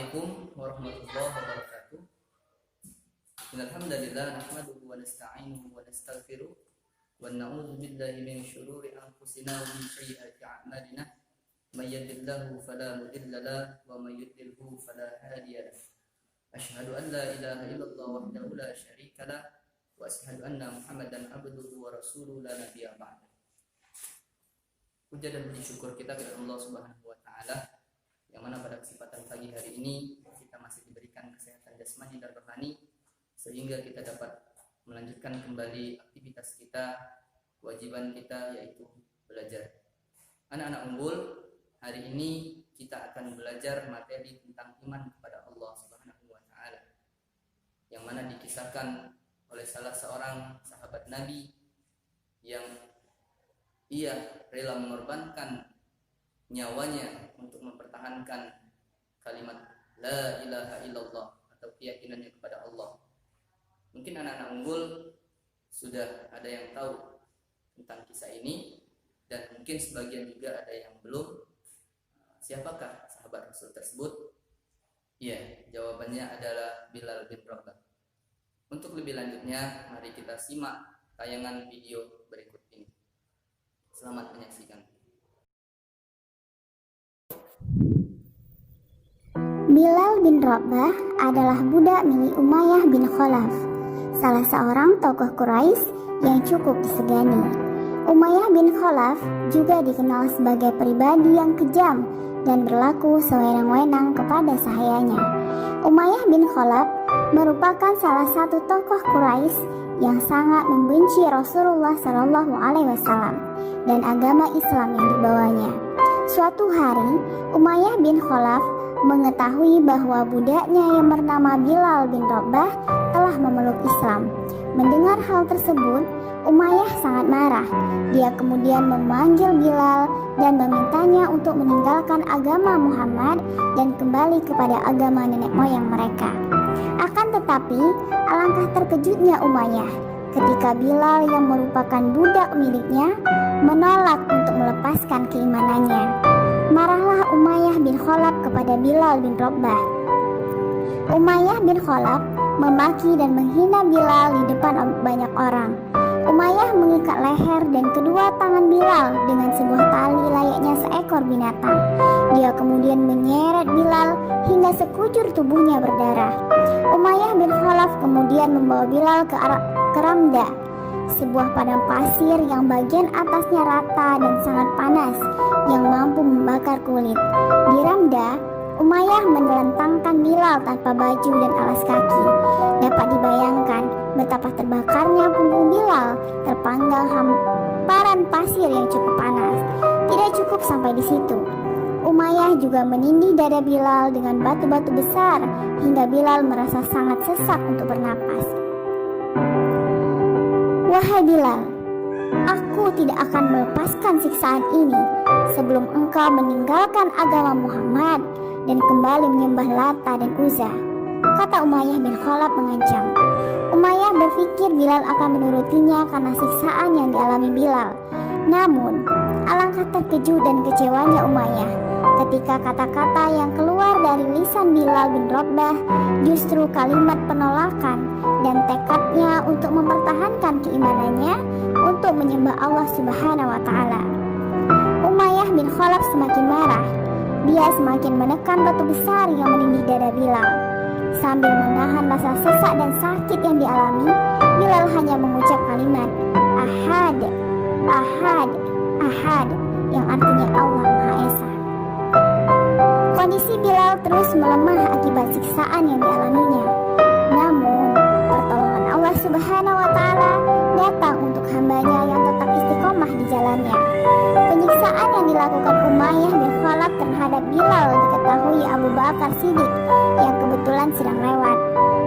Assalamualaikum warahmatullahi wabarakatuh. Alhamdulillah nahmaduhu wa nasta'inuhu wa nastaghfiruh wa na'udzu billahi min shururi anfusina wa min sayyiati a'malina. May yahdihillahu fala mudilla lahu wa may yudlilhu fala hadiya lahu. Asyhadu an la ilaha illallah wahdahu la syarika lahu wa asyhadu anna Muhammadan abduhu wa rasuluhu la nabiyya ba'da. Puja dan puji syukur kita kepada Allah Subhanahu wa taala yang mana pada kesempatan pagi hari ini kita masih diberikan kesehatan jasmani dan rohani sehingga kita dapat melanjutkan kembali aktivitas kita, kewajiban kita yaitu belajar. Anak-anak unggul, hari ini kita akan belajar materi tentang iman kepada Allah Subhanahu wa taala yang mana dikisahkan oleh salah seorang sahabat Nabi yang ia rela mengorbankan nyawanya untuk mempertahankan kalimat la ilaha illallah atau keyakinannya kepada Allah. Mungkin anak-anak unggul sudah ada yang tahu tentang kisah ini dan mungkin sebagian juga ada yang belum. Siapakah sahabat Rasul tersebut? Ya, jawabannya adalah Bilal bin Rabah. Untuk lebih lanjutnya, mari kita simak tayangan video berikut ini. Selamat menyaksikan. Bilal bin Rabah adalah budak milik Umayyah bin Khalaf, salah seorang tokoh Quraisy yang cukup disegani. Umayyah bin Khalaf juga dikenal sebagai pribadi yang kejam dan berlaku sewenang-wenang kepada sahayanya. Umayyah bin Khalaf merupakan salah satu tokoh Quraisy yang sangat membenci Rasulullah SAW dan agama Islam yang dibawanya. Suatu hari, Umayyah bin Khalaf mengetahui bahwa budaknya yang bernama Bilal bin Rabah telah memeluk Islam. Mendengar hal tersebut, Umayyah sangat marah. Dia kemudian memanggil Bilal dan memintanya untuk meninggalkan agama Muhammad dan kembali kepada agama nenek moyang mereka. Akan tetapi, alangkah terkejutnya Umayyah ketika Bilal yang merupakan budak miliknya menolak untuk melepaskan keimanannya. Marahlah Umayyah bin Khalaf kepada Bilal bin Rabah. Umayyah bin Khalaf memaki dan menghina Bilal di depan banyak orang. Umayyah mengikat leher dan kedua tangan Bilal dengan sebuah tali layaknya seekor binatang. Dia kemudian menyeret Bilal hingga sekujur tubuhnya berdarah. Umayyah bin Khalaf kemudian membawa Bilal ke Ramda, sebuah padang pasir yang bagian atasnya rata dan sangat panas yang mampu membakar kulit. Di Ramda, Umayyah menelentangkan Bilal tanpa baju dan alas kaki. Dapat dibayangkan betapa terbakarnya punggung Bilal terpanggal hamparan pasir yang cukup panas. Tidak cukup sampai di situ, Umayyah juga menindih dada Bilal dengan batu-batu besar hingga Bilal merasa sangat sesak untuk bernapas. Wahai Bilal, aku tidak akan melepaskan siksaan ini sebelum engkau meninggalkan agama Muhammad dan kembali menyembah Lata dan Uzza, kata Umayyah bin Khalaf mengancam. Umayyah berpikir Bilal akan menurutinya karena siksaan yang dialami Bilal. Namun, alangkah terkejut dan kecewanya Umayyah ketika kata-kata yang keluar dari lisan Bilal bin Rabah justru kalimat penolakan dan tekadnya untuk mempertahankan keimanannya untuk menyembah Allah Subhanahu wa taala. Umayyah bin Khalaf semakin marah. Dia semakin menekan batu besar yang menindih dada Bilal. Sambil menahan rasa sesak dan sakit yang dialami, Bilal hanya mengucap kalimat Ahad, Ahad, Ahad, yang artinya Allah Maha Esa. Kondisi Bilal terus melemah akibat siksaan yang dialaminya. Namun, pertolongan Allah Subhanahu wa taala datang untuk hambanya yang tetap istiqomah di jalannya. Penyiksaan yang dilakukan Umayyah bin Khalaf terhadap Bilal diketahui Abu Bakar Siddiq yang kebetulan sedang lewat.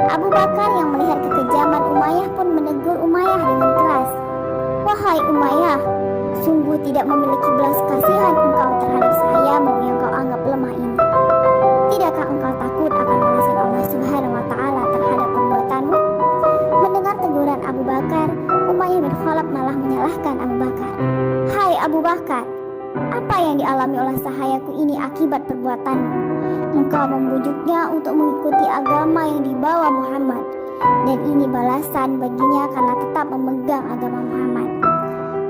Abu Bakar yang melihat kekejaman Umayyah pun menegur Umayyah dengan keras. Wahai Umayyah, sungguh tidak memiliki belas kasihan engkau terhadap sahayamu yang kau anggap lemah ini. Tidakkah engkau takut akan balasan Allah Subhanahu wa taala terhadap perbuatanmu? Mendengar teguran Abu Bakar, Umayyah bin Khalaf malah menyalahkan Abu Bakar. Hai Abu Bakar, apa yang dialami oleh sahayaku ini akibat perbuatanmu? engkau membujuknya untuk mengikuti agama yang dibawa Muhammad, dan ini balasan baginya karena tetap memegang agama Muhammad.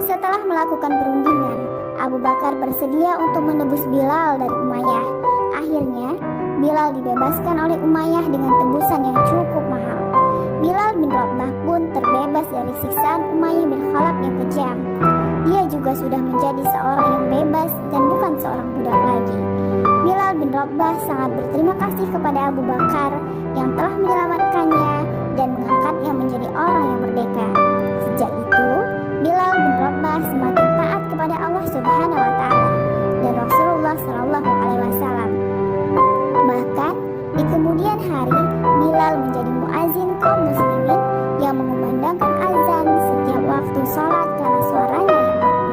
Setelah melakukan perundingan, Abu Bakar bersedia untuk menebus Bilal dari Umayyah. Akhirnya, Bilal dibebaskan oleh Umayyah dengan tebusan yang cukup mahal. Bilal bin Rabah pun terbebas dari siksaan Umayyah bin Khalaf yang kejam. Dia juga sudah menjadi seorang yang bebas dan bukan seorang budak lagi. Bilal bin Rabah sangat berterima kasih kepada Abu Bakar yang telah menyelamatkannya dan mengangkatnya menjadi orang yang merdeka. Sejak itu, Bilal bin Rabah semakin taat kepada Allah Subhanahu wa taala dan Rasulullah Shallallahu alaihi wasallam. Bahkan di kemudian hari, Bilal menjadi muazin kaum muslimin yang mengumandangkan azan setiap waktu sholat karena suaranya yang merdu.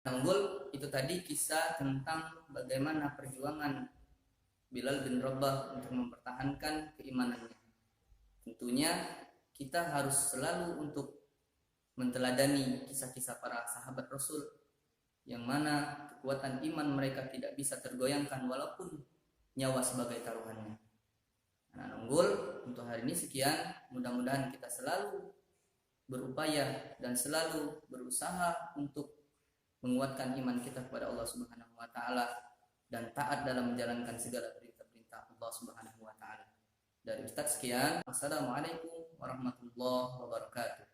Tanggul, itu tadi kisah tentang bagaimana perjuangan Bilal bin Rabah untuk mempertahankan keimanannya. Tentunya kita harus selalu untuk menteladani kisah-kisah para sahabat Rasul yang mana kekuatan iman mereka tidak bisa tergoyangkan walaupun nyawa sebagai taruhannya. Nah, Nunggul, untuk hari ini sekian. Mudah-mudahan kita selalu berupaya dan selalu berusaha untuk menguatkan iman kita kepada Allah Subhanahu wa taala dan taat dalam menjalankan segala perintah-perintah Allah Subhanahu wa taala. Dari Ustaz sekian. Wassalamualaikum warahmatullahi wabarakatuh.